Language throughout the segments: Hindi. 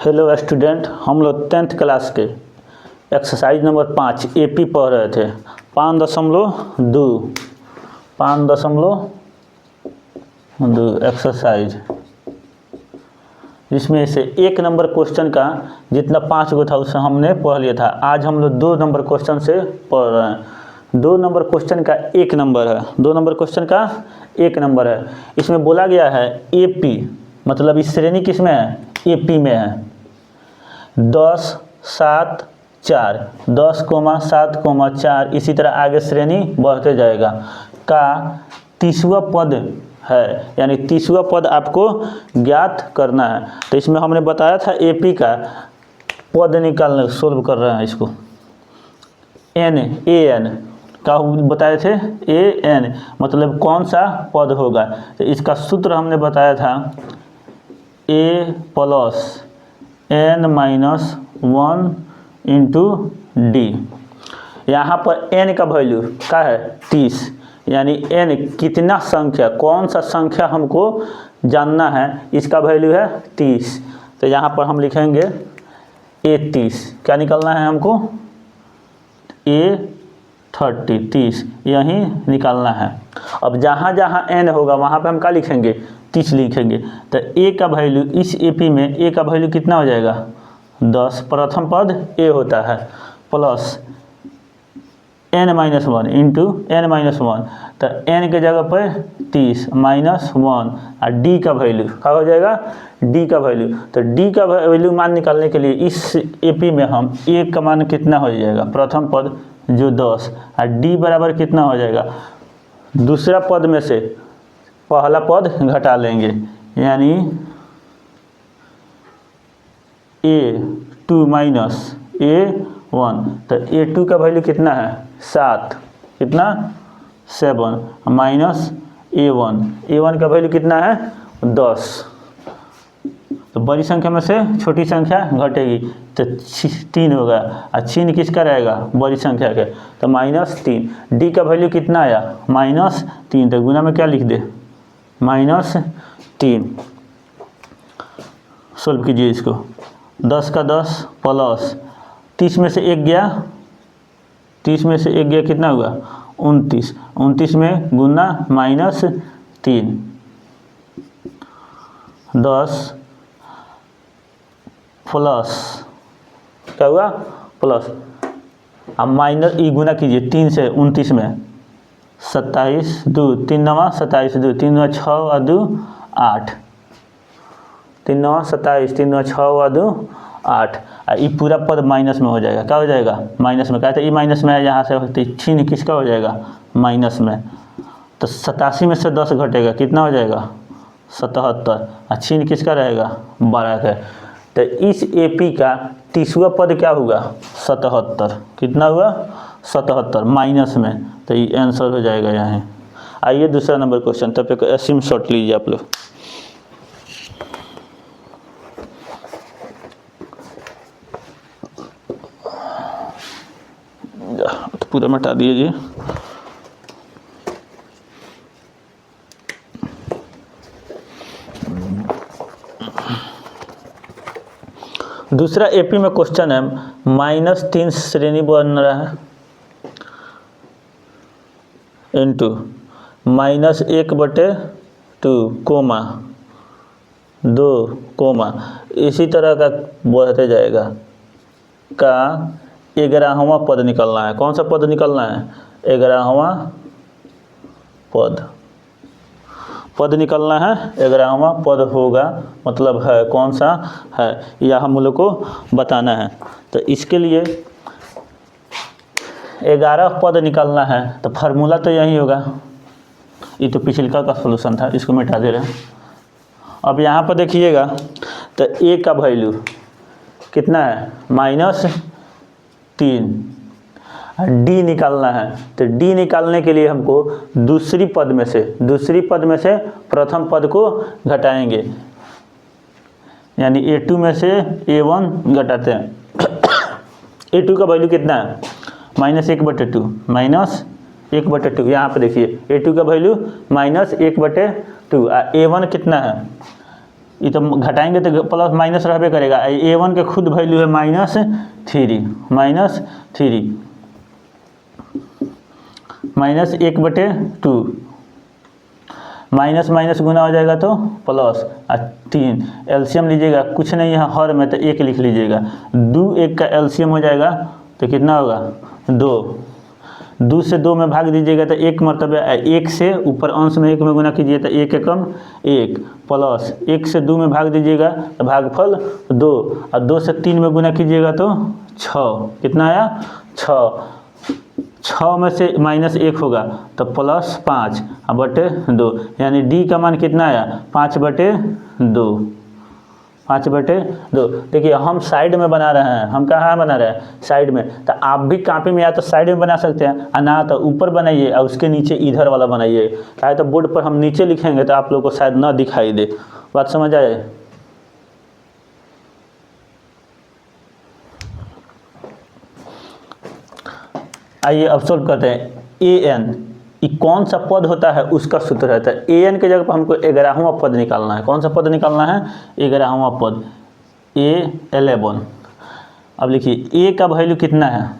हेलो स्टूडेंट, हम लोग 10th क्लास के एक्सरसाइज नंबर 5 एपी पढ़ रहे थे। 5.2 एक्सरसाइज, जिसमें से 1 नंबर क्वेश्चन का जितना 5 गो था उससे हमने पढ़ लिया था। आज हम लोग 2 नंबर क्वेश्चन से पढ़ रहे हैं। 2 नंबर क्वेश्चन का 1 नंबर है। 2 नंबर क्वेश्चन का 1 नंबर है। इसमें बोला गया है एपी, मतलब इस श्रेणी किस में है? एपी में है। 10, 7, 4, 10,7,4 इसी तरह आगे श्रेणी बढ़ते जाएगा का 30वां पद है, यानी 30वां पद आपको ज्ञात करना है। तो इसमें हमने बताया था एपी का पद निकालने, सोल्व कर रहे हैं इसको। एन का बताए थे, एन मतलब कौन सा पद होगा। तो इसका सूत्र हमने बताया था ए प्लस n-1 इंटू डी। यहाँ पर n का वैल्यू क्या है? 30, यानी n कितना संख्या, कौन सा संख्या हमको जानना है, इसका वैल्यू है 30। तो यहाँ पर हम लिखेंगे A30। क्या निकालना है हमको? A30, 30 यही निकालना है। अब जहाँ जहाँ n होगा वहाँ पे हम क्या लिखेंगे? 30 लिखेंगे। तो a का वैल्यू इस एपी में a का वैल्यू कितना हो जाएगा? 10, प्रथम पद a होता है, प्लस n-1 इंटू n-1। तो n के जगह पर 30 -1 और d का वैल्यू क्या हो जाएगा? d का वैल्यू। तो d का वैल्यू मान निकालने के लिए इस एपी में हम a का मान कितना हो जाएगा? प्रथम पद जो 10 और d बराबर कितना हो जाएगा? दूसरा पद में से पहला पद घटा लेंगे, यानी A2 माइनस A1। तो A2 का वैल्यू कितना है? 7, कितना? 7 माइनस A1 का वैल्यू कितना है? 10। तो बड़ी संख्या में से छोटी संख्या घटेगी तो 3 होगा, और चिन्ह किसका रहेगा? बड़ी संख्या के, तो -3। D का वैल्यू कितना आया? -3। तो गुना में क्या लिख दे? -3। सोल्व कीजिए इसको। 10 का 10 प्लस 30 में से 1 गया, 30 में से 1 गया, कितना हुआ? 29। 29 में गुना -3, 10 प्लस क्या हुआ? प्लस, अब माइनस ई गुना कीजिए 3 से 29 में, 27 2 3 9 27 2 3 9 6 और 2 8, 3 9 27 3 9 6 और 2 8। और ये पूरा पद माइनस में हो जाएगा। क्या हो जाएगा? माइनस में। कहते हैं ये माइनस में है, यहाँ से होती चिन्ह किसका हो जाएगा? माइनस में। तो 87 में से 10 घटेगा, कितना हो जाएगा? 77। और चिन्ह किसका रहेगा? 12 का। तो इस एपी का 30वां पद क्या हुआ? 77। कितना हुआ? 77 माइनस में। तो ये आंसर हो जाएगा यहाँ। आइए दूसरा नंबर क्वेश्चन, तब तक स्क्रीन शॉट लीजिए आप लोग। तो पूरा मिटा दीजिए। दूसरा एपी में क्वेश्चन है -3 श्रेणी बन रहा है इंटू -1/2 कोमा 2 कोमा इसी तरह का बढ़ते जाएगा का 11वां पद निकलना है। कौन सा पद निकलना है? 11वां पद निकलना है। 11वां पद होगा, मतलब है कौन सा है, यह हम लोग को बताना है। तो इसके लिए 11 पद निकलना है, तो फार्मूला तो यही होगा। ये तो पिछले का सोल्यूशन था, इसको मिटा दे रहे हैं। अब यहाँ पर देखिएगा, तो a का वैल्यू कितना है? -3। D निकालना है। तो D निकालने के लिए हमको दूसरी पद में से प्रथम पद को घटाएंगे, यानी A2 में से A1 घटाते हैं। A2 का वैल्यू कितना है? -1/2, -1/2। यहाँ पे देखिए A2 का वैल्यू -1/2। A1 कितना है? ये तो घटाएंगे तो प्लस माइनस रहबे करेगा। A1 के खुद वैल्यू है -3 -1/2 माइनस माइनस गुना हो जाएगा तो प्लस 3। एलसीएम लीजिएगा, कुछ नहीं है हर में तो 1 लिख लीजिएगा। 2 1 का एलसीएम हो जाएगा तो कितना होगा 2 से 2 में भाग दीजिएगा तो 1 मरतबे 1 से ऊपर अंश में 1 में गुना कीजिए तो 1 एकम 1 प्लस 1 से 2 में भाग दीजिएगा तो भागफल 2 और 2 से 3 में गुना कीजिएगा तो 6। कितना आया 6 में से -1 होगा तो +5/2 यानी डी का मान कितना आया 5/2। देखिए हम साइड में बना रहे हैं, हम कहाँ बना रहे हैं साइड में, तो आप भी कॉपी में या तो साइड में बना सकते हैं और ना तो ऊपर बनाइए और उसके नीचे इधर वाला बनाइए। चाहे तो बोर्ड पर हम नीचे लिखेंगे तो आप लोगों को शायद ना दिखाई दे। बात समझ आए। आइए अब सोल्व करते हैं। an ये कौन सा पद होता है उसका सूत्र रहता है। an के जगह पर हमको 11वां पद निकालना है। कौन सा पद निकालना है 11वां पद A11। अब लिखिए a का वैल्यू कितना है,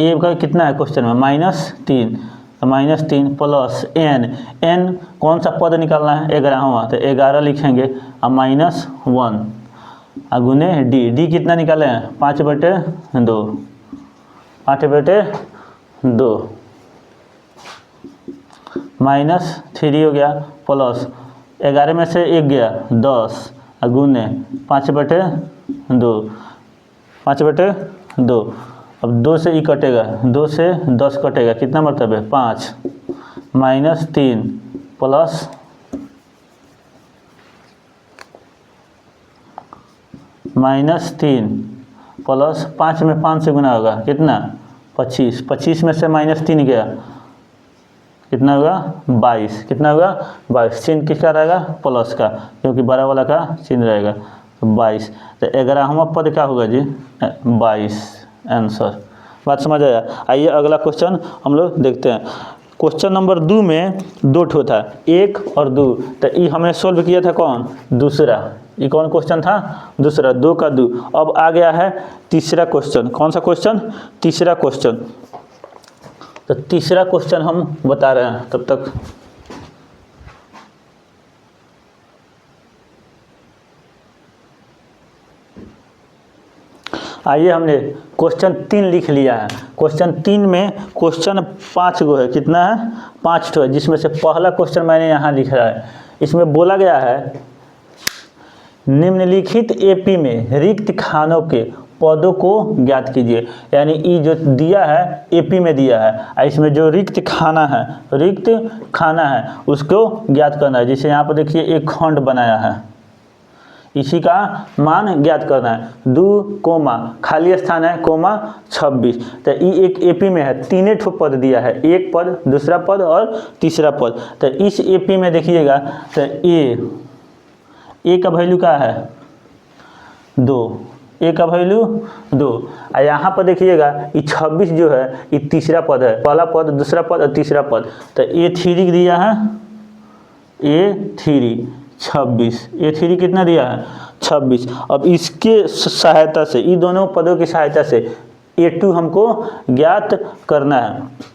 a का कितना है क्वेश्चन में -3 तो -3 प्लस n कौन सा पद निकालना है 11वां तो 11 लिखेंगे और -1 और गुने d कितना निकाले हैं 5/2 -3 हो गया प्लस 11 में से 1 गया 10 और गुने 5/2 अब 2 से ई कटेगा, 2 से 10 कटेगा, कितना मतलब है 5 -3 प्लस -3 प्लस 5 में 5 से गुना होगा कितना 25 में से -3 गया कितना होगा 22। कितना होगा 22। चिन्ह किसका रहेगा प्लस का, क्योंकि बड़ा वाला का चिन्ह रहेगा तो 22। तो 11वां पद क्या होगा जी 22 आंसर। बात समझ आया। आइए अगला क्वेश्चन हम लोग देखते हैं। क्वेश्चन नंबर 2 में 2 ठो था 1 और 2, तो ये हमने सोल्व किया था कौन दूसरा। ये कौन क्वेश्चन था दूसरा 2 का 2। अब आ गया है तीसरा क्वेश्चन। कौन सा क्वेश्चन तीसरा क्वेश्चन। तो तीसरा क्वेश्चन हम बता रहे हैं तब तक। आइए हमने क्वेश्चन 3 लिख लिया है। क्वेश्चन 3 में क्वेश्चन 5 गो है, कितना है 5 ठो है, जिसमें से पहला क्वेश्चन मैंने यहाँ लिख रहा है। इसमें बोला गया है निम्नलिखित एपी में रिक्त खानों के पदों को ज्ञात कीजिए। यानी ये जो दिया है एपी में दिया है, इसमें जो रिक्त खाना है उसको ज्ञात करना है। जैसे यहाँ पर देखिए एक खंड बनाया है, इसी का मान ज्ञात करना है। 2 कोमा खाली स्थान है कोमा 26। तो ये एक एपी में है, 3 ठो पद दिया है, एक पद दूसरा पद और तीसरा पद। तो इस एपी में देखिएगा तो ए का वैल्यू क्या है 2, ए का वैल्यू 2। और यहाँ पर देखिएगा ये 26 जो है ये तीसरा पद है, पहला पद दूसरा पद और तीसरा पद। तो A3 दिया है A3 26, A3 कितना दिया है 26। अब इसके सहायता से इन दोनों पदों की सहायता से A2 हमको ज्ञात करना है।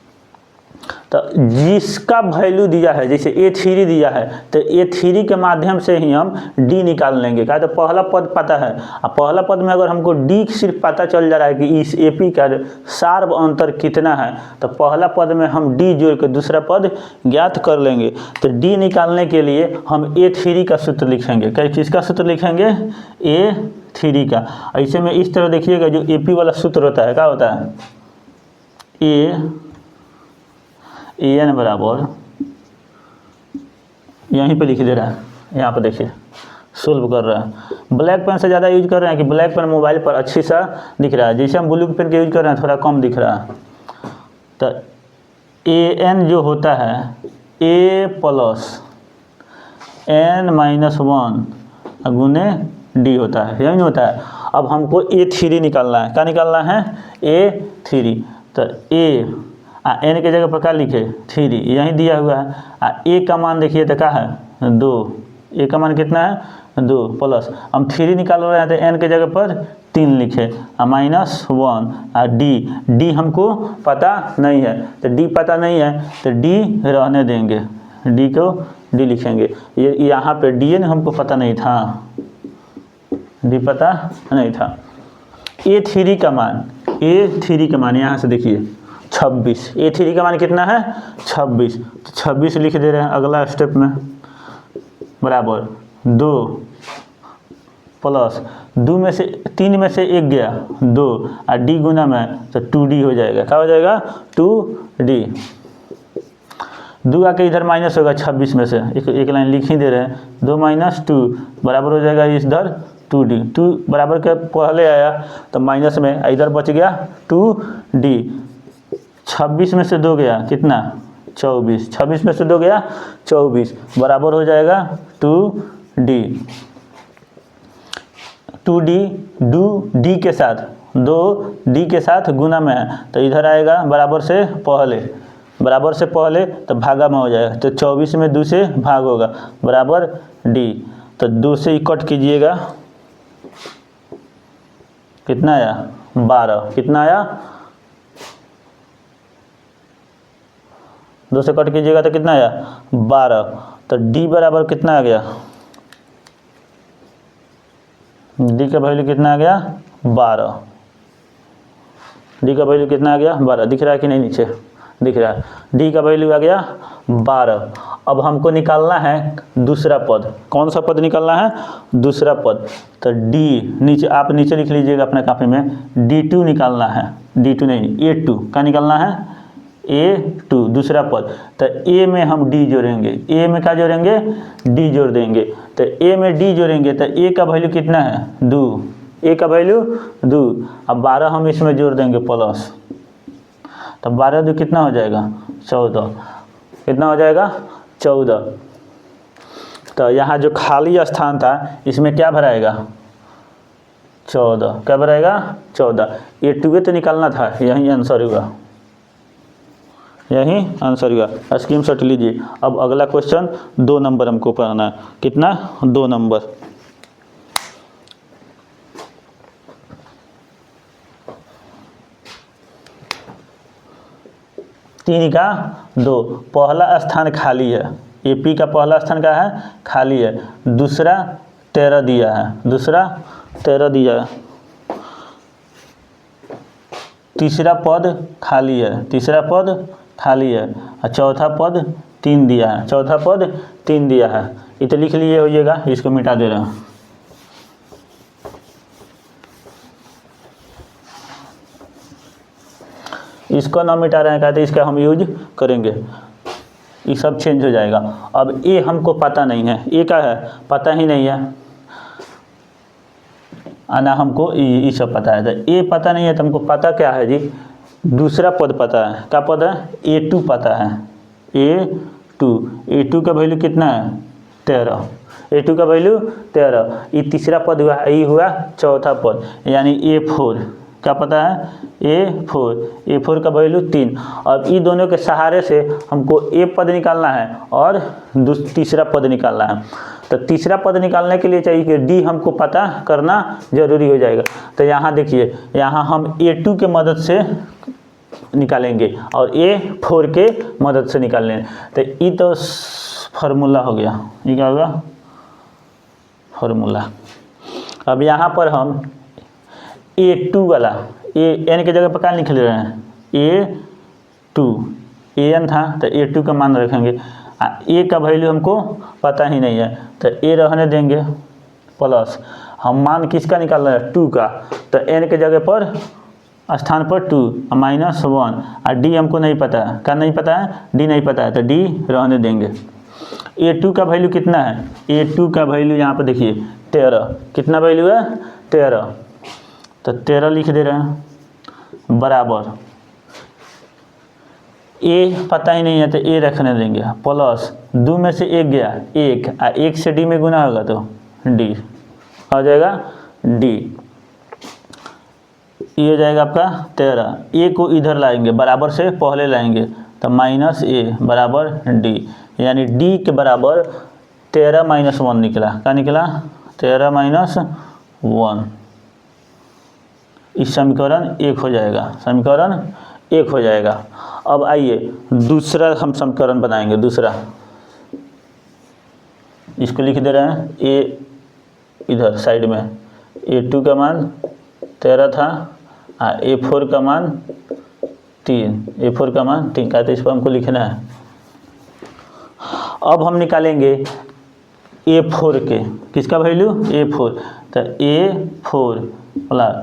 तो जिसका वैल्यू दिया है, जैसे A3 दिया है तो A3 के माध्यम से ही हम D निकाल लेंगे। क्या तो पहला पद पता है, और पहला पद में अगर हमको D सिर्फ पता चल जा रहा है कि इस AP का सार्व अंतर कितना है, तो पहला पद में हम D जोड़ के दूसरा पद ज्ञात कर लेंगे। तो D निकालने के लिए हम A3 का सूत्र लिखेंगे। किसका सूत्र लिखेंगे A3 का। ऐसे में इस तरह देखिएगा जो AP वाला सूत्र होता है क्या होता है AN बराबर, यहीं पे लिख दे रहा है, यहाँ पर देखिए सोल्व कर रहा है। ब्लैक पेन से ज़्यादा यूज कर रहे हैं कि ब्लैक पेन मोबाइल पर अच्छी सा दिख रहा है, जैसे हम ब्लू पेन का यूज कर रहे हैं थोड़ा कम दिख रहा है। तो AN जो होता है A प्लस N-1 गुने D होता है, यही होता है। अब हमको A3 निकालना है। क्या निकालना है A3। तो A N के जगह पर क्या लिखे 3, यहीं दिया हुआ है। A का मान देखिए तो क्या है 2, ए का मान कितना है 2 प्लस हम 3 निकाल रहे हैं तो एन के जगह पर 3 लिखे -1 और डी हमको पता नहीं है तो डी पता नहीं है तो डी रहने देंगे, डी को डी लिखेंगे। ये यहाँ पे डी एन हमको पता नहीं था, डी पता नहीं था। A3 का मान यहाँ से देखिए 26, A3 का मान कितना है 26, तो 26 लिख दे रहे हैं अगला स्टेप में बराबर 2 प्लस 2 में से 3 में से 1 गया 2 और डी गुना में तो 2D हो जाएगा। क्या हो जाएगा 2D। 2 आके इधर माइनस होगा 26 में से, एक लाइन लिख ही दे रहे हैं 2 - 2 बराबर हो जाएगा इधर 2D। 2 बराबर के पहले आया तो माइनस में, इधर बच गया 2D। 26 में से 2 गया कितना 24, 26 में से 2 गया 24 बराबर हो जाएगा 2D। 2D 2D के साथ 2D के साथ गुना में है तो इधर आएगा बराबर से पहले तो भागा में हो जाएगा, तो 24 में 2 से भाग होगा बराबर D। तो 2 से कट कीजिएगा कितना आया 12, कितना आया 2 से कट कीजिएगा तो कितना आया 12। तो D बराबर कितना आ गया, D का वैल्यू कितना आ गया 12, D का वैल्यू कितना आ गया 12, दिख रहा है कि नहीं नीचे दिख रहा है, D का वैल्यू आ गया 12। अब हमको निकालना है दूसरा पद, कौन सा पद निकालना है दूसरा पद, तो D नीचे आप नीचे लिख लीजिएगा अपने कॉपी में D2 निकालना है, D2 नहीं A2 का निकालना है A2 दूसरा पद। तो A में हम D जोड़ेंगे, A में क्या जोड़ेंगे D जोड़ देंगे, तो A में D जोड़ेंगे तो A का वैल्यू कितना है 2, A का वैल्यू 2। अब 12 हम इसमें जोड़ देंगे प्लस, तो 12 2 कितना हो जाएगा 14, कितना हो जाएगा 14। तो यहाँ जो खाली स्थान था इसमें क्या भराएगा 14, क्या भराएगा 14। ये 2 तो निकालना था, यही आंसर हुआ, यही आंसर हुआ। स्क्रीनशॉट लीजिए। अब अगला क्वेश्चन 2 नंबर हमको पढ़ना है, कितना 2 नंबर। तीन का 2, पहला स्थान खाली है, AP का पहला स्थान का है खाली है, दूसरा 13 दिया है, दूसरा 13 दिया है, तीसरा पद खाली है, तीसरा पद खाली है और चौथा पद 3 दिया है, चौथा पद 3 दिया है। ये तो लिख लिए होइएगा, इसको मिटा दे रहा हूँ। इसको ना मिटा रहे हैं कहते इसका हम यूज करेंगे, ये सब चेंज हो जाएगा। अब ए हमको पता नहीं है, ए का है पता ही नहीं है, आना हमको ये सब पता है। तो ए पता नहीं है तो हमको पता क्या है जी, दूसरा पद पता है, क्या पद है A2 पता है, A2 का वैल्यू कितना है 13, A2 का वैल्यू 13। ये तीसरा पद हुआ, ये हुआ चौथा पद यानी A4 क्या पता है A4 का वैल्यू 3। अब ये दोनों के सहारे से हमको A पद निकालना है और तीसरा पद निकालना है। तो तीसरा पद निकालने के लिए चाहिए कि D हमको पता करना जरूरी हो जाएगा। तो यहाँ देखिए, यहाँ हम A2 के मदद से निकालेंगे और A4 के मदद से निकाल लेंगे। तो ये तो फार्मूला हो गया, ये क्या होगा फार्मूला। अब यहाँ पर हम A2 वाला एन के जगह पर क्या लिख ले रहे हैं A2, AN था तो A2 का मान रखेंगे। ए का वैल्यू हमको पता ही नहीं है तो ए रहने देंगे, प्लस हम मान किसका निकाल रहे हैं 2 का, तो एन के जगह पर स्थान पर 2 -1 और डी हमको नहीं पता है, क्या नहीं पता है डी नहीं पता है तो डी रहने देंगे। A2 का वैल्यू कितना है, A2 का वैल्यू यहाँ पर देखिए 13, कितना वैल्यू है 13, तो 13 लिख दे रहे हैं बराबर ए पता ही नहीं है तो ए रखने देंगे, प्लस 2 में से 1 गया 1 और 1 से डी में गुना होगा तो डी हो जाएगा डी, ये हो जाएगा आपका 13। ए को इधर लाएंगे बराबर से पहले लाएंगे तो -a बराबर डी, यानी डी के बराबर 13 माइनस 1 निकला। क्या निकला? 13 माइनस 1। इस समीकरण 1 हो जाएगा, समीकरण 1 हो जाएगा। अब आइए दूसरा हम समीकरण बनाएंगे। दूसरा इसको लिख दे रहे हैं ए, इधर साइड में A2 का मान 13 था, A4 का मान 3, A4 का मान 3 का, तो इसको हमको लिखना है। अब हम निकालेंगे A4 के, किसका वैल्यू? A4। तो A4 प्लस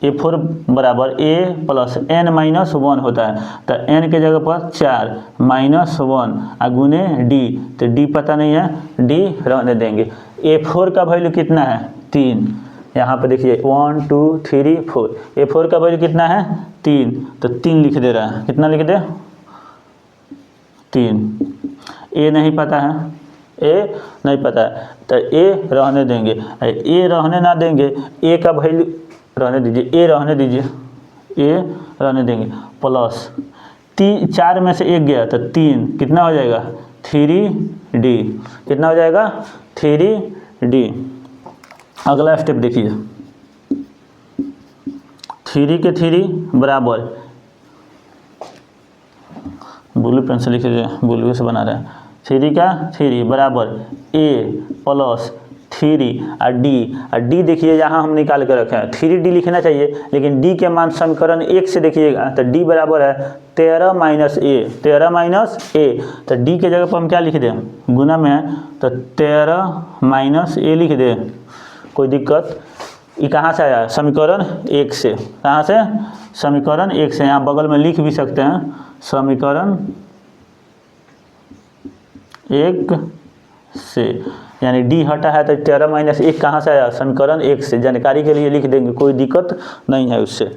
A4 बराबर A प्लस n माइनस 1 होता है। तो n के जगह पर 4 माइनस 1 गुने d, तो d पता नहीं है, d रहने देंगे। A4 का वैल्यू कितना है? 3। यहाँ पर देखिए 1 2 3 4, A4 का वैल्यू कितना है? 3, तो 3 लिख दे रहा है। कितना लिख दे? 3। A नहीं पता है, A नहीं पता है, तो A रहने देंगे। A रहने ना देंगे, A का वैल्यू रहने दीजिए, A रहने दीजिए, A रहने देंगे। प्लस 4 में से 1 गया तो 3, कितना हो जाएगा? 3D। कितना हो जाएगा? 3D। अगला स्टेप देखिए, 3 के 3 बराबर, ब्लू पेन से लिखिए, ब्लू से बना रहे हैं। 3 का 3 बराबर A प्लस 3 और D देखिए यहाँ हम निकाल कर रखे हैं। 3D लिखना चाहिए, लेकिन D के मान समीकरण 1 से देखिएगा, तो D बराबर है 13 माइनस A, 13 माइनस A। तो D के जगह पर हम क्या लिख दें? गुना में है, तो 13 माइनस A लिख दें। कोई दिक्कत? ये कहाँ से आया? समीकरण 1 से। कहाँ से? समीकरण 1 से। यहाँ बगल में लिख भी सकते हैं, समीकरण 1 से। यानी D हटा है तो 13 माइनस 1 कहाँ से आया? समीकरण 1 से। जानकारी के लिए लिख देंगे, कोई दिक्कत नहीं है उससे।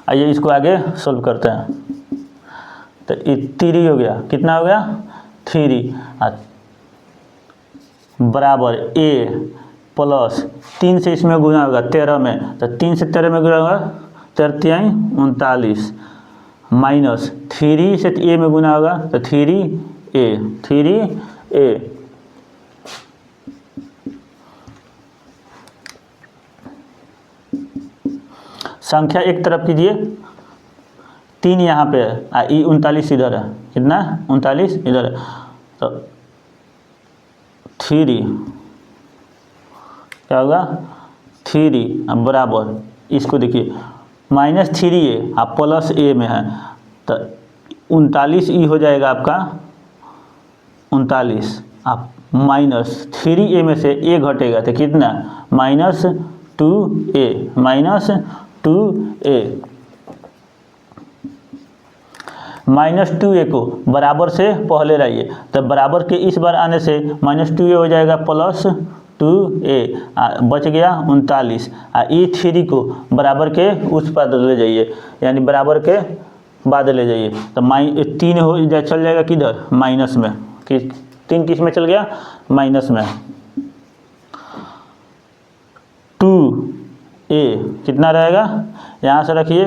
आइए इसको आगे सोल्व करते हैं। तो ये 3 हो गया, कितना हो गया? 3 बराबर A प्लस 3 से इसमें गुना होगा 13 में, तो 3 से 13 में गुना होगा 3 39 माइनस 3 से A में गुना होगा तो 3A। संख्या एक तरफ कीजिए, 3 यहाँ पे है, 39 इधर है। कितना? 39 इधर है। तो 3 क्या होगा? 3 अब बराबर, इसको देखिए माइनस 3A आप प्लस A में है, तो 39 ई हो जाएगा आपका 39। आप माइनस 3A में से A घटेगा तो कितना? Minus 2A, minus 2A। Minus 2A को बराबर से पहले लाइए, तो बराबर के इस बार आने से माइनस 2A हो जाएगा प्लस 2A, बच गया 39। ई 3 को बराबर के उस पर ले जाइए, यानी बराबर के बाद ले जाइए, तो 3 हो चल जाएगा किधर? माइनस में। 3 किस में चल गया? माइनस में। 2A कितना रहेगा? यहाँ से रखिए,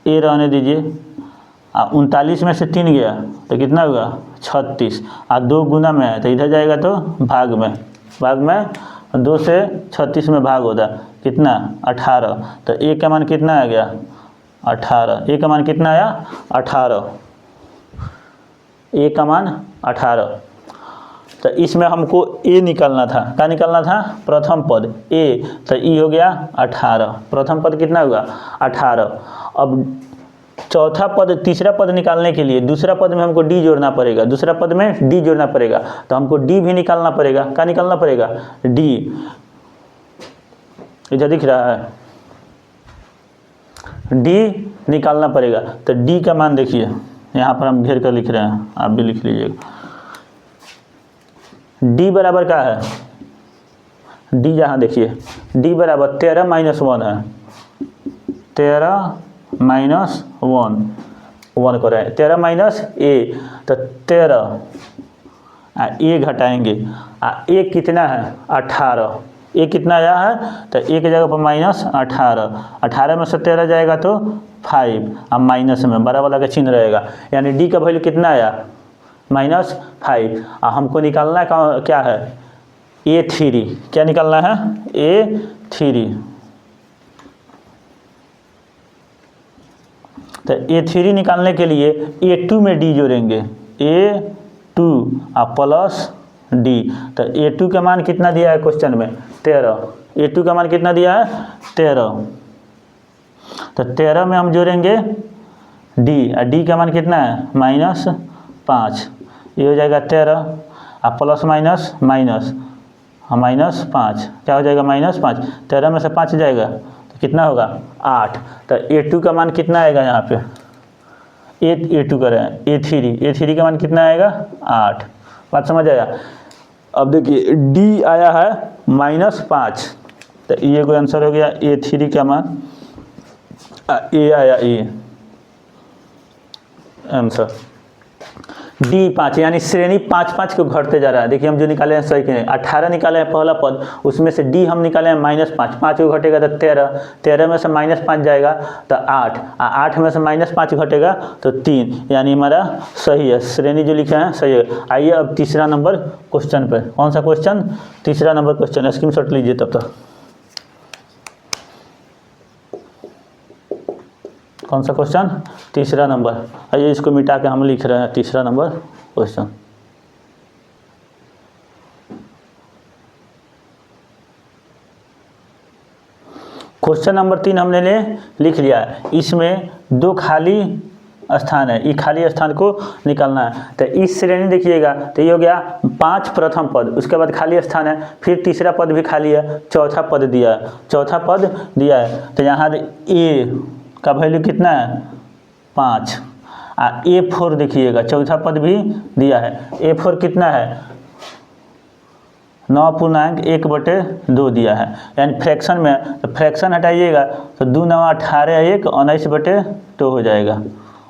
A रहने दीजिए। 39 में से 3 गया तो कितना होगा? 36। 2 गुना में है तो इधर जाएगा तो भाग में, भाग में 2 से 36 में भाग होता कितना? 18। तो A का मान कितना आ गया? 18। A का मान कितना आया? 18। A का मान 18। तो इसमें हमको A निकालना था। क्या निकालना था? प्रथम पद A, तो E हो गया 18। प्रथम पद कितना होगा? 18। अब चौथा पद, तीसरा पद निकालने के लिए दूसरा पद में हमको D जोड़ना पड़ेगा, दूसरा पद में D जोड़ना पड़ेगा, तो हमको D भी निकालना पड़ेगा। क्या निकालना पड़ेगा? D। इधर दिख रहा है, D निकालना पड़ेगा। तो D का मान देखिए, यहाँ पर हम घेर कर लिख रहे हैं, आप भी लिख लीजिएगा। D बराबर क्या है? D यहाँ देखिए, D बराबर 13 माइनस 1 है। 13 माइनस 1 को रहे 13 माइनस A, तो 13 A घटाएंगे। A कितना है? 18। A कितना आया है? तो A की जगह पर माइनस 18। 18 में से 13 जाएगा तो 5, अब माइनस में बड़ा वाला का चिन्ह रहेगा, यानी D का वैल्यू कितना आया? माइनस 5। हमको निकालना है क्या है, A3। क्या निकालना है, A3। तो A3 निकालने के लिए A2 में D जोड़ेंगे, A2 प्लस D। तो A2 का मान कितना दिया है क्वेश्चन में, 13। A2 का मान कितना दिया है, 13। तो 13 में हम जोड़ेंगे D, और D का मान कितना है, -5। ये हो जाएगा 13, प्लस माइनस माइनस, -5। क्या हो जाएगा, -5। 13 में से 5 जाएगा तो कितना होगा, 8। तो A2 का मान कितना आएगा, यहाँ पे A2 करें, A3 का मान कितना आएगा, 8। बात समझ आया। अब देखिए D आया है -5, तो ये कोई आंसर हो गया, A3 का मान, A आया, A आंसर। D 5, यानी श्रेणी 5 को घटते जा रहा है। देखिए हम जो निकाले हैं सही के 18 निकाले हैं पहला पद, उसमें से D हम निकाले हैं -5, 5 को घटेगा तो 13, 13 में से -5 जाएगा तो 8, 8 में से -5 घटेगा तो 3, यानी हमारा सही है, श्रेणी जो लिखा है सही है। आइए अब तीसरा नंबर क्वेश्चन पे। कौन सा क्वेश्चन, तीसरा नंबर क्वेश्चन, स्क्रीनशॉट लीजिए तब तक। कौन सा क्वेश्चन, तीसरा नंबर। आइए इसको मिटा के हम लिख रहे हैं तीसरा नंबर क्वेश्चन। क्वेश्चन नंबर 3 हमने लिख लिया है। इसमें 2 खाली स्थान है, ये खाली स्थान को निकालना है। तो इस श्रेणी देखिएगा, तो ये हो गया 5 प्रथम पद, उसके बाद खाली स्थान है, फिर तीसरा पद भी खाली है, चौथा पद दिया है, चौथा पद दिया है। तो यहाँ A का वैल्यू कितना है, 5। A4 देखिएगा, चौथा पद भी दिया है, A4 कितना है, 9.1/2 दिया है, यानी फ्रैक्शन में। तो फ्रैक्शन हटाइएगा तो 2 9 18 1 19/2 हो जाएगा,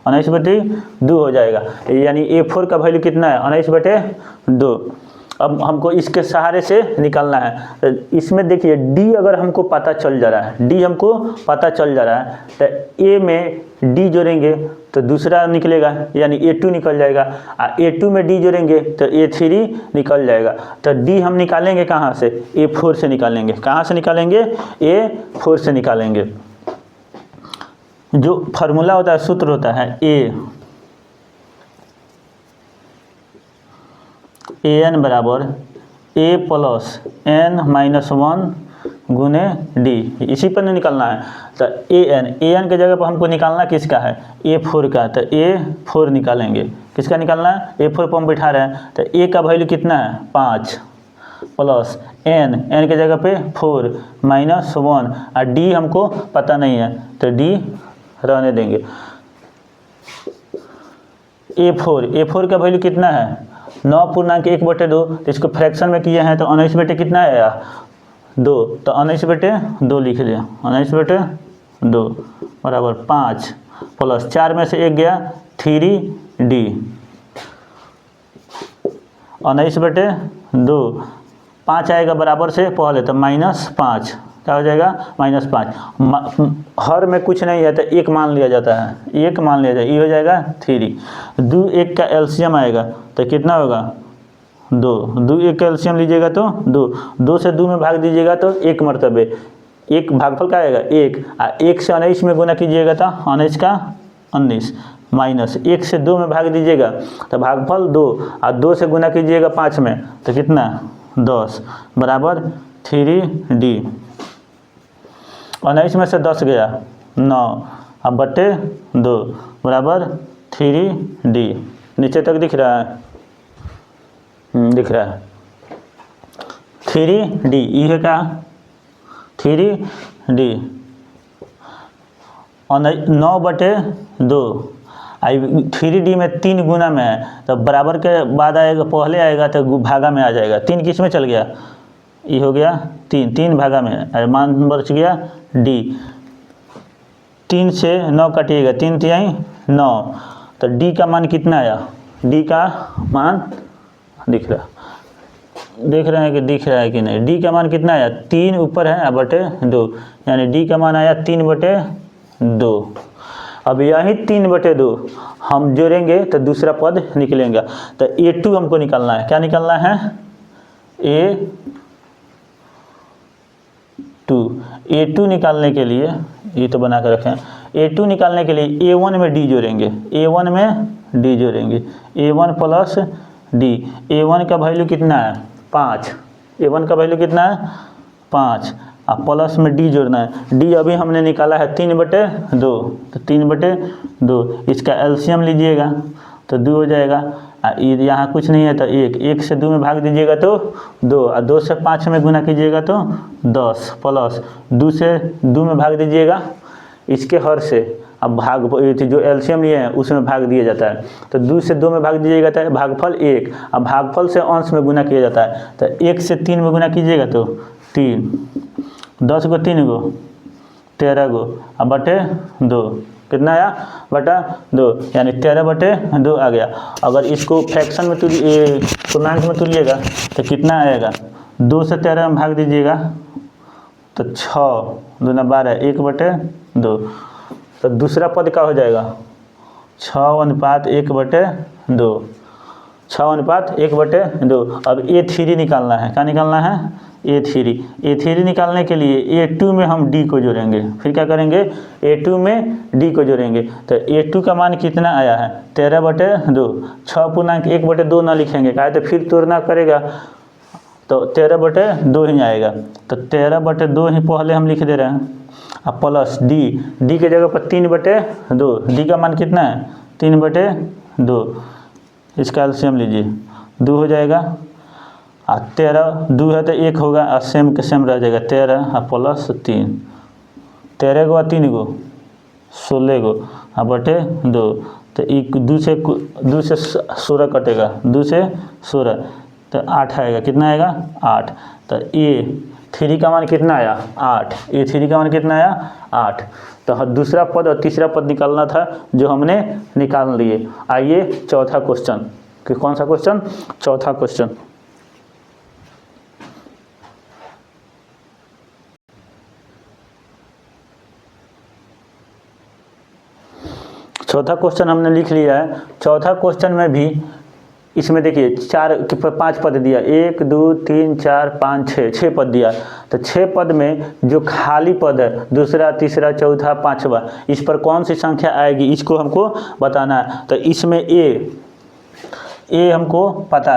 19/2 हो जाएगा, यानी A4 का वैल्यू कितना है, 19/2। अब हमको इसके सहारे से निकालना है। तो इसमें देखिए D अगर हमको पता चल जा रहा है, D हमको पता चल जा रहा है, तो A में D जोड़ेंगे तो दूसरा निकलेगा, यानी A2 निकल जाएगा, और A2 में D जोड़ेंगे तो A3 निकल जाएगा। तो D हम निकालेंगे कहाँ से, A4 से निकालेंगे। कहाँ से निकालेंगे, A4 से निकालेंगे। जो फार्मूला होता है, सूत्र होता है AN बराबर A प्लस N-1 गुने D, इसी पर नहीं निकालना है। तो AN के जगह पर हमको निकालना किसका है, A4 का। तो A4 निकालेंगे, किसका निकालना है, A4 पर हम बैठा रहे हैं। तो A का वैल्यू कितना है, 5 प्लस N के जगह पे 4 -1, और D हमको पता नहीं है तो D रहने देंगे। A4 का वैल्यू कितना है, 9.1/2। तो इसको फ्रैक्शन में किए हैं तो 19 कितना आया, 2। तो 19/2 लिख लिया, 19/2 बराबर 5 प्लस 4 में से 1 गया 3D, 19/2, 5 आएगा बराबर से पहले तो -5, क्या हो जाएगा, -5। हर में कुछ नहीं है तो 1 मान लिया जाता है, 1 मान लिया जाए, ये हो जाएगा 3। 2 1 का एलसीएम आएगा तो कितना होगा, 2। 2 1 का एलसीएम लीजिएगा तो 2 से 2 में भाग दीजिएगा तो 1 मरतबे, 1 भागफल का आएगा 1, और 1 से 19 में गुना कीजिएगा तो 19 का 19, माइनस 1 से 2 में भाग दीजिएगा तो भागफल 2, और 2 से गुना कीजिएगा 5 में तो कितना, 10 बराबर 3D। 19 में से 10 गया 9, अब बटे 2 बराबर 3D। नीचे तक दिख रहा है, दिख रहा है 3D, ये है क्या, 3D। 9/2, 3D में 3 गुना में है तो बराबर के बाद आएगा, पहले आएगा तो भागा में आ जाएगा। 3 किस में चल गया, ये हो गया 3 भागा में, और मान बच गया D। 3 से 9 काटिएगा, 3 तिहाई 9, तो D का मान कितना आया, D का मान दिख रहा, देख रहे हैं कि दिख रहा है कि नहीं, D का मान कितना आया, 3 ऊपर है बटे 2, यानी D का मान आया 3/2। अब यही 3/2 हम जोड़ेंगे तो दूसरा पद निकलेगा। तो A2 हमको निकालना है। क्या निकालना है? A2 निकालने के लिए ये तो बना कर रखें। A2 निकालने के लिए A1 में D जोड़ेंगे, A1 में D जोड़ेंगे, A1 प्लस D। A1 का वैल्यू कितना है? 5। A1 का वैल्यू कितना है? 5। अब प्लस में D जोड़ना है। D अभी हमने निकाला है 3/2, तो 3/2 इसका एलसीएम लीजिएगा तो 2 हो जाएगा। यहाँ कुछ नहीं है तो 1 से 2 में भाग दीजिएगा तो 2, और 2 से 5 में गुना कीजिएगा तो 10, प्लस 2 से 2 में भाग दीजिएगा इसके हर से। अब भाग जो एलसीएम लिए हैं उसमें भाग दिया जाता है, तो 2 से 2 में भाग दीजिएगा तो भागफल 1। अब भागफल से अंश में गुना किया जाता है, तो 1 से 3 में गुना कीजिएगा तो 3, 10 को 3 को 13 को, अब बटे 2 कितना आया? बटा 2, यानी 13/2 आ गया। अगर इसको फ्रैक्शन में पूर्णांक में तुलिएगा तो कितना आएगा? 2 से 13 में भाग दीजिएगा तो 6 दूना 12, 1/2। तो दूसरा पद क्या हो जाएगा? 6:1/2, 6:1/2। अब A3 निकालना है। क्या निकालना है? A3 निकालने के लिए A2 में हम D को जोड़ेंगे। फिर क्या करेंगे? A2 में D को जोड़ेंगे। तो A2 का मान कितना आया है? 13/2। 6.1/2 ना लिखेंगे, क्या है तो फिर तोड़ना करेगा, तो 13/2 ही आएगा। तो 13/2 ही पहले हम लिख दे रहे हैं। अब प्लस D के जगह पर 3/2। D का मान कितना है? 3/2। इसका एलसीएम लीजिए, 2 हो जाएगा। 13 2 है तो 1 होगा, और सेम के सेम रह जाएगा 13 और प्लस 3, 13 को 3 को 16 को, और बटे 2। तो 2 से 16 कटेगा, 2 से 16 तो 8 आएगा। कितना आएगा? 8। तो A3 का मान कितना आया? 8। A3 का मान कितना आया? 8। तो दूसरा पद और तीसरा पद निकालना था जो हमने निकाल लिए। आइए चौथा क्वेश्चन, कि कौन सा क्वेश्चन? चौथा क्वेश्चन। चौथा क्वेश्चन हमने लिख लिया है। चौथा क्वेश्चन में भी इसमें देखिए 5 पद दिया, 1 2 3 4 5 6 पद दिया। तो 6 पद में जो खाली पद है, दूसरा तीसरा चौथा पांचवा, इस पर कौन सी संख्या आएगी इसको हमको बताना है। तो इसमें ए हमको पता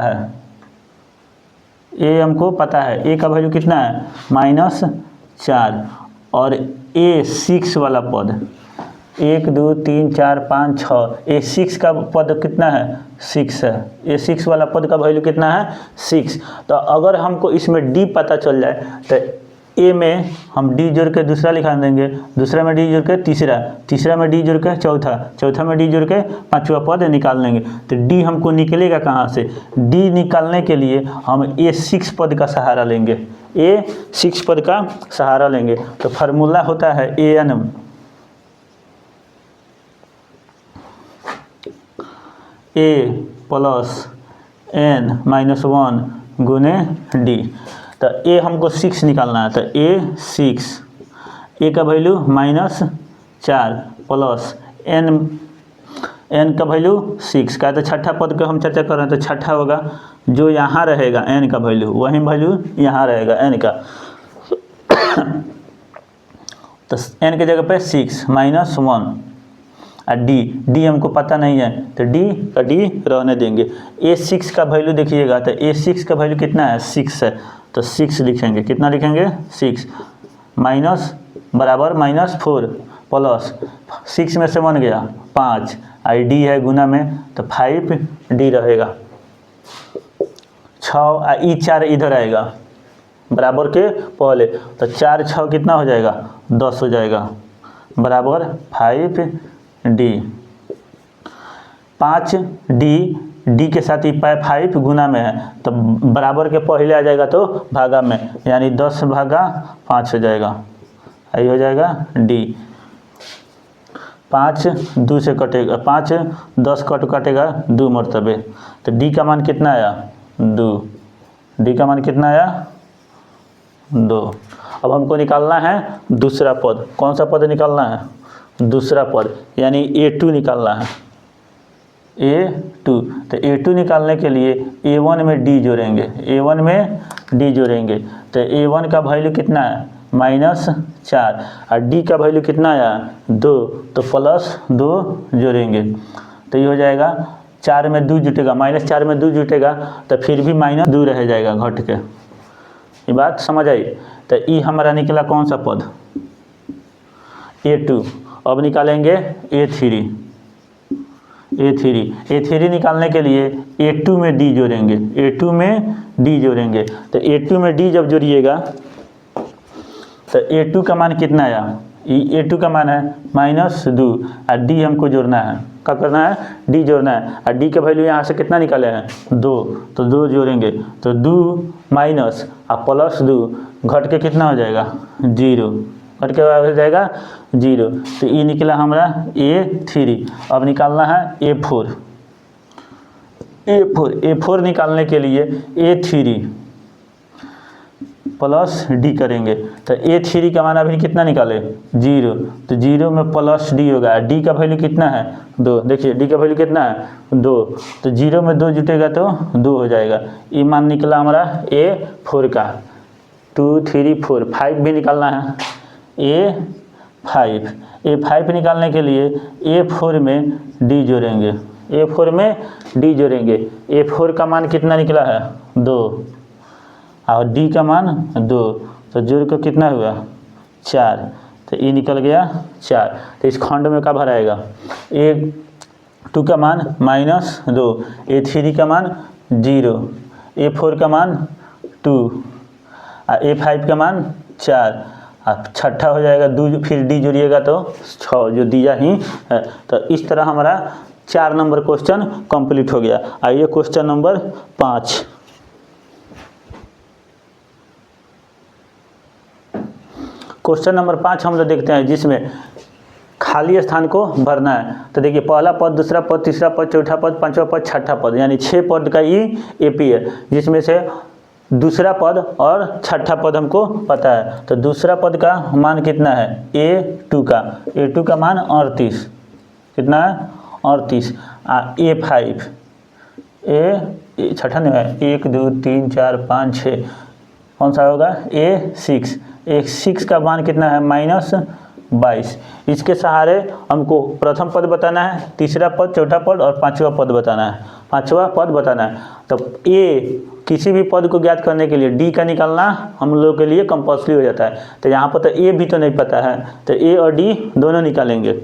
है, A का वैल्यू कितना है? -4। और A6 वाला पद 1 2 3 4 5 6, A6 का पद कितना है? 6 है। A6 वाला पद का वैल्यू कितना है? 6। तो अगर हमको इसमें D पता चल जाए तो A में हम D जोड़ के दूसरा लिखा देंगे, दूसरा में D जोड़ के तीसरा, तीसरा में D जोड़ के चौथा, चौथा में D जोड़ के पांचवा पद निकाल लेंगे। तो D हमको निकलेगा कहाँ से? D निकालने के लिए हम A6 पद का सहारा लेंगे, A6 पद का सहारा लेंगे। तो फार्मूला होता है AN A प्लस n-1 गुने D। तो A हमको 6 निकालना है। तो A6, A का वैल्यू -4 प्लस n का वैल्यू 6 का। तो छठा पद का हम चर्चा कर रहे हैं, तो छठा होगा जो यहाँ रहेगा n का वैल्यू, वही वैल्यू यहाँ रहेगा n का। तो n के जगह पे 6 -1 और D हमको पता नहीं है, तो D का D रहने देंगे। A6 का वैल्यू देखिएगा, तो A6 का वैल्यू कितना है? 6 है। तो 6 लिखेंगे। कितना लिखेंगे? 6 माइनस बराबर -4 प्लस 6 में से 1 गया 5, और D है गुना में तो 5D रहेगा। 6 और 4 इधर आएगा बराबर के पहले, तो 4 6 कितना हो जाएगा? 10 हो जाएगा, बराबर 5D। 5D के साथ ही 5 गुना में है, तो बराबर के पहले आ जाएगा तो भागा में, यानी 10/5 हो जाएगा। यही हो जाएगा D। 5 2 से कटेगा, 5 10 कटेगा 2 मरतबे। तो D का मान कितना आया? 2। D का मान कितना आया? 2। अब हमको निकालना है दूसरा पद। कौन सा पद निकालना है? दूसरा पद यानी A2 निकालना है, A2। तो A2 निकालने के लिए A1 में D जोड़ेंगे, A1 में D जोड़ेंगे। तो A1 का वैल्यू कितना है -4 और D का वैल्यू कितना आया 2, तो +2 जोड़ेंगे। तो ये हो जाएगा 4 में 2 जुटेगा, -4 में 2 जुटेगा तो फिर भी -2 रह जाएगा घट के। ये बात समझ आई। तो ई हमारा निकला कौन सा पद A2। अब निकालेंगे A3 निकालने के लिए A2 में D जोड़ेंगे, A2 में D जोड़ेंगे। तो A2 में D जब जोड़िएगा तो A2 का मान कितना आया, A2 का मान है -2 और D हमको जोड़ना है। क्या करना है D जोड़ना है और D का वैल्यू यहाँ से कितना निकाले हैं 2, तो 2 जोड़ेंगे तो 2 माइनस और +2 घट के कितना हो जाएगा 0, घट के हो जाएगा 0। तो ये निकला हमारा A3। अब निकालना है A4 निकालने के लिए A3 प्लस D करेंगे। तो A3 का मान अभी कितना निकाले 0, तो 0 में +D होगा। D का वैल्यू कितना है 2, देखिए D का वैल्यू कितना है 2, तो 0 में 2 जुटेगा तो 2 हो जाएगा। ये मान निकला हमारा A4 का। 2 3 4 5 भी निकालना है A5 निकालने के लिए A4 में D जोड़ेंगे, A4 में D जोड़ेंगे। A4 का मान कितना निकला है 2 और D का मान 2, तो जोड़ के कितना हुआ 4, तो ये निकल गया 4। तो इस खंड में क्या भराएगा A2 का मान -2, A3 का मान 0, A4 का मान 2 और A5 का मान 4 और छठा हो जाएगा 2, फिर D जोड़िएगा तो 6 जो दिया ही है। तो इस तरह हमारा 4 नंबर क्वेश्चन कंप्लीट हो गया। आइए क्वेश्चन नंबर 5। क्वेश्चन नंबर 5 हम लोग देखते हैं जिसमें खाली स्थान को भरना है। तो देखिए पहला पद, दूसरा पद, तीसरा पद, चौथा पद, पांचवा पद, छठा पद, यानी 6 पद का ये AP है, जिसमें से दूसरा पद और छठा पद हमको पता है। तो दूसरा पद का मान कितना है A2 का मान 38, कितना है 38। A5 छठा नहीं है 1 2 3 4 5 6, कौन सा होगा A6 का मान कितना है -22। इसके सहारे हमको प्रथम पद बताना है, तीसरा पद, चौथा पद और पांचवा पद बताना है। तो किसी भी पद को ज्ञात करने के लिए D का निकालना हम लोग के लिए कंपल्सरी हो जाता है। तो यहाँ पर तो A भी तो नहीं पता है, तो A और D दोनों निकालेंगे।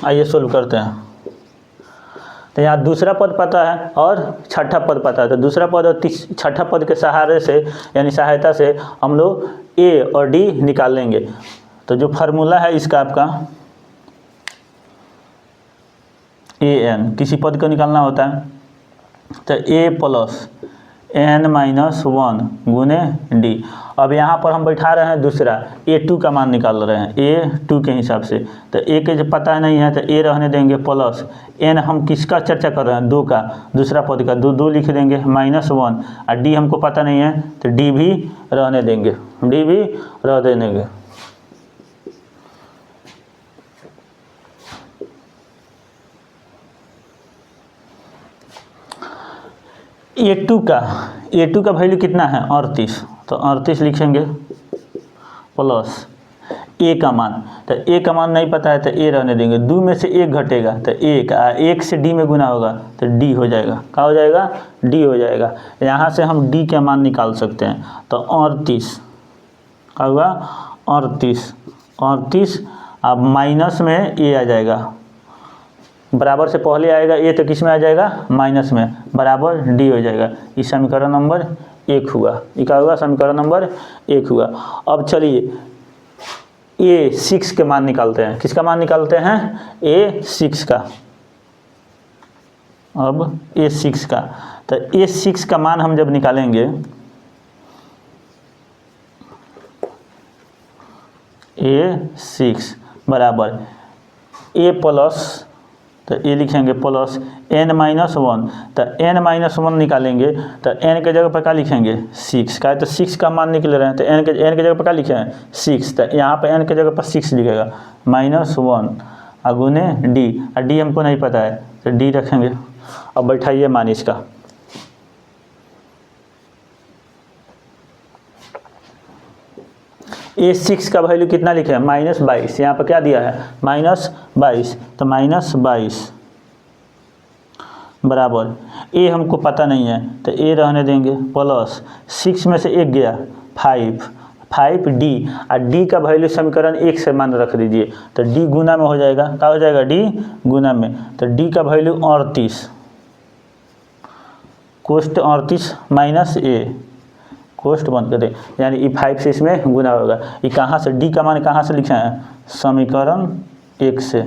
आइए सोल्व करते हैं। तो यहाँ दूसरा पद पता है और छठा पद पता है। तो दूसरा पद और छठा पद के सहारे से यानी सहायता से हम लोग A और D निकाल लेंगे। तो जो फार्मूला है इसका आपका AN, किसी पद को निकालना होता है तो A + n-1 गुने D। अब यहाँ पर हम बैठा रहे हैं दूसरा A2 का मान निकाल रहे हैं A2 के हिसाब से। तो A के जब पता नहीं है तो A रहने देंगे प्लस n, हम किसका चर्चा कर रहे हैं 2 का, दूसरा पद का 2 लिख देंगे -1 और D हमको पता नहीं है तो D भी रहने देंगे, A2 का वैल्यू कितना है 38, तो 38 लिखेंगे प्लस A का मान। तो A का मान नहीं पता है तो A रहने देंगे, 2 में से 1 घटेगा तो 1 से D में गुना होगा तो D हो जाएगा। क्या हो जाएगा D हो जाएगा। यहाँ से हम D का मान निकाल सकते हैं। तो 38 क्या हुआ 38 अब माइनस में A आ जाएगा, बराबर से पहले आएगा A तो किस में आ जाएगा माइनस में, बराबर D हो जाएगा। इस समीकरण नंबर 1 हुआ। ये क्या हुआ समीकरण नंबर 1 हुआ। अब चलिए A6 के मान निकालते हैं। किसका मान निकालते हैं A6 का। अब A6 का, तो A6 का मान हम जब निकालेंगे A6 बराबर A + तो ए लिखेंगे प्लस n-1। तो n-1 निकालेंगे तो n के जगह पर क्या लिखेंगे 6 का है, तो 6 का मान निकल रहे हैं, तो n के जगह पर क्या लिखे हैं 6। तो यहाँ पर n के जगह पर 6 लिखेगा -1 अगुने d, और d हमको नहीं पता है तो d रखेंगे। अब बैठाइए मान इसका, A6 का वैल्यू कितना लिखे हैं -22, यहाँ पर क्या दिया है -22, तो -22 बराबर A हमको पता नहीं है तो A रहने देंगे प्लस 6 में से 1 गया 5D, और D का वैल्यू समीकरण 1 से मान रख दीजिए, तो D गुना में हो जाएगा, क्या हो जाएगा D गुना में, तो D का वैल्यू 38 कोष्ट 38 -A कोष्ट बंद कर दे, यानी ई 5 से इसमें गुना होगा। ये कहाँ से D का मान कहाँ से लिखा है समीकरण 1 से,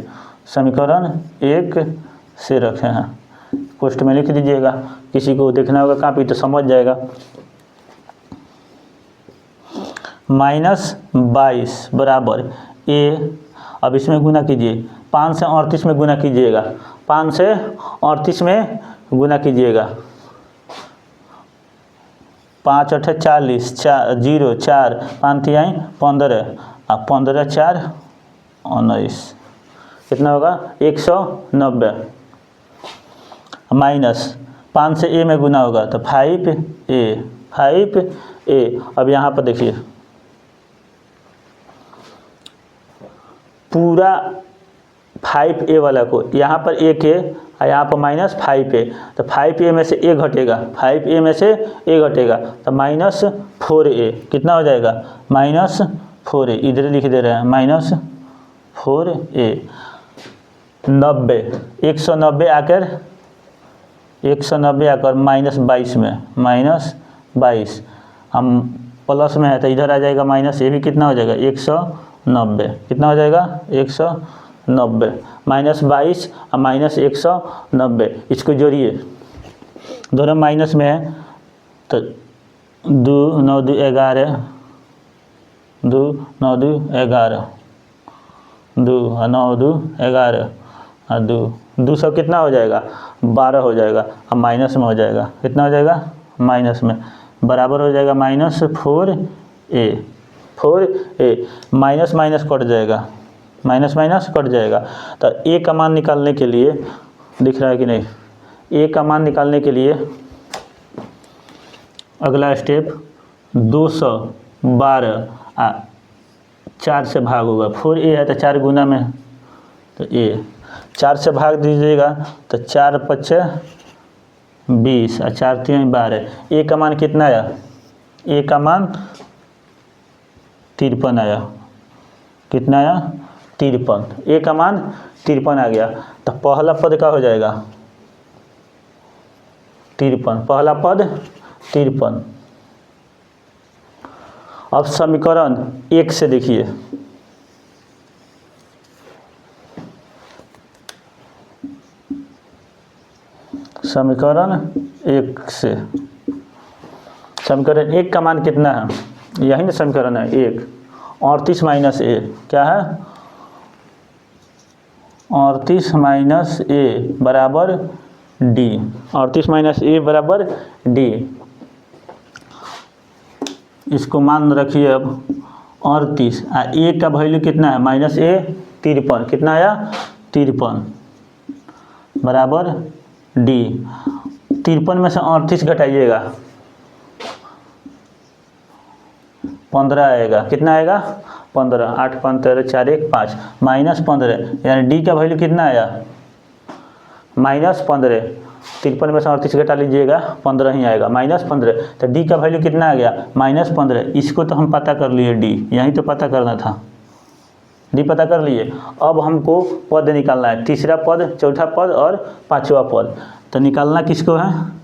समीकरण 1 से रखे हैं, कोष्ट में लिख दीजिएगा, किसी को देखना होगा कापी तो समझ जाएगा। -22 बराबर A, अब इसमें गुना कीजिए, 5 से 38 में गुना कीजिएगा, 5 से 38 में गुना कीजिएगा, 5 8 40, 0 4 5 3 15, और 15 4 19, कितना होगा 190, माइनस 5 से A में गुना होगा तो 5A। अब यहाँ पर देखिए पूरा 5A वाला को यहाँ पर A के और यहाँ पर -5A, तो 5A में से A घटेगा, 5A में से A घटेगा तो -4A, कितना हो जाएगा -4A, इधर लिख दे रहे हैं -4A। 90, 190 आकर -22 में -22, हम प्लस में है तो इधर आ जाएगा माइनस, ये भी कितना हो जाएगा 190, कितना हो जाएगा 190, -22 और -190, इसको जोड़िए, दोनों माइनस में है तो 2 9 2 11, 2 9 2 11, 2 9 2 11 और 2 सौ कितना हो जाएगा 12 हो जाएगा, अब माइनस में हो जाएगा, कितना हो जाएगा माइनस में, बराबर हो जाएगा -4A, माइनस माइनस कट जाएगा, माइनस माइनस कट जाएगा। तो A का मान निकालने के लिए, दिख रहा है कि नहीं, A का मान निकालने के लिए अगला स्टेप 212 4 से भाग होगा, 4A है तो 4 गुना में, तो A 4 से भाग दीजिएगा तो 4 5 20 और 4 3 12, A का मान कितना आया, A का मान 53 आया, कितना आया 53, A का मान 53 आ गया, तो पहला पद का हो जाएगा 53, पहला पद 53। अब समीकरण 1 से देखिए, समीकरण 1 से, समीकरण 1 का मान कितना है, यही ना समीकरण है 1, 38 - A, क्या है 38 - A बराबर D, 38 - A बराबर D, इसको मान रखिए अब 38, A का वैल्यू कितना है -A 53, कितना आया 53 बराबर D, 53 में से 38 घटाइएगा 15 आएगा, कितना आएगा 15, 8 5 13 4 1 5, -15, यानी D का वैल्यू कितना आया -15, 53 में से 38 घटा लीजिएगा 15 ही आएगा -15, तो D का वैल्यू कितना आ गया -15, इसको तो हम पता कर लिए, D यहीं तो पता करना था, D पता कर लिए। अब हमको पद निकालना है, तीसरा पद, चौथा पद और पांचवा पद, तो निकालना किसको है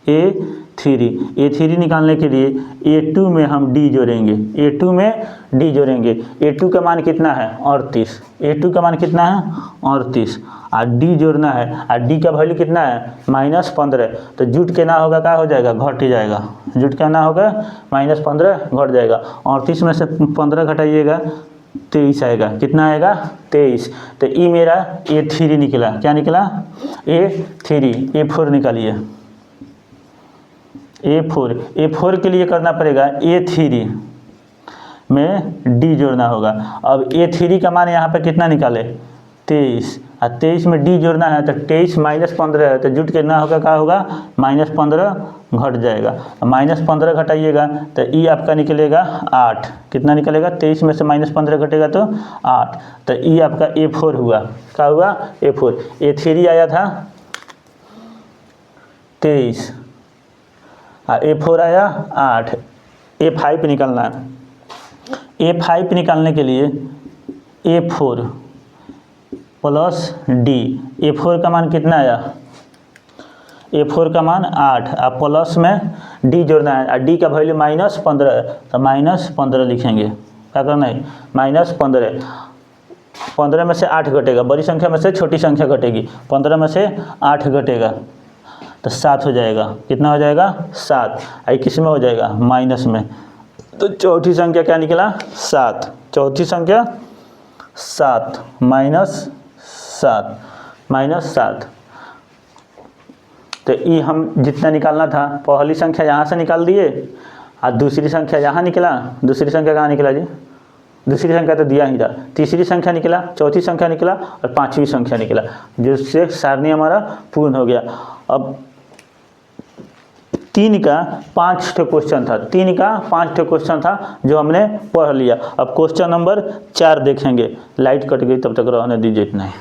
A3 निकालने के लिए A2 में हम D जोड़ेंगे, A2 में D जोड़ेंगे, A2 का मान कितना है 38, A2 का मान कितना है 38, और D जोड़ना है, और D का वैल्यू कितना है -15, तो जुट के ना होगा क्या हो जाएगा घट ही जाएगा, जुट के ना होगा -15 घट जाएगा, 38 में से 15 घटाइएगा 23 आएगा। कितना आएगा? 23। तो ई मेरा A3 निकला। क्या निकला? A3। A4 निकालिए। A4 के लिए करना पड़ेगा A3 में D जोड़ना होगा। अब A3 का मान यहाँ पे कितना निकाले? 23। और 23 में D जोड़ना है तो 23 माइनस 15 है तो जुट कितना होगा? क्या होगा? -15 घट जाएगा। -15 घटाइएगा तो ई आपका निकलेगा 8। कितना निकलेगा? 23 में से -15 घटेगा तो 8। तो ई आपका A4 हुआ। क्या हुआ? A4। A3 आया था 23 और A4 आया 8। A5 निकालना है। A5 निकालने के लिए A4 प्लस D। A4 का मान कितना आया? A4 का मान 8 और प्लस में D जोड़ना है और D का वैल्यू -15 है तो -15 लिखेंगे। क्या करना है? -15। 15 में से 8 घटेगा, बड़ी संख्या में से छोटी संख्या घटेगी। 15 में से 8 घटेगा तो 7 हो जाएगा। कितना हो जाएगा? 7। आई किस में हो जाएगा? माइनस में। तो चौथी संख्या क्या निकला? 7। चौथी संख्या 7 -7। तो ये हम जितना निकालना था, पहली संख्या यहाँ से निकाल दिए और दूसरी संख्या यहाँ निकला। दूसरी संख्या कहाँ निकला जी? दूसरी संख्या तो दिया ही था। तीसरी संख्या निकला, चौथी संख्या निकला और पांचवी संख्या निकला, जिससे सारणी हमारा पूर्ण हो गया। अब 3 का 5 क्वेश्चन था। 3 का 5 क्वेश्चन था जो हमने पढ़ लिया। अब क्वेश्चन नंबर 4 देखेंगे। लाइट कट गई, तब तक रहने दीजिए इतना ही।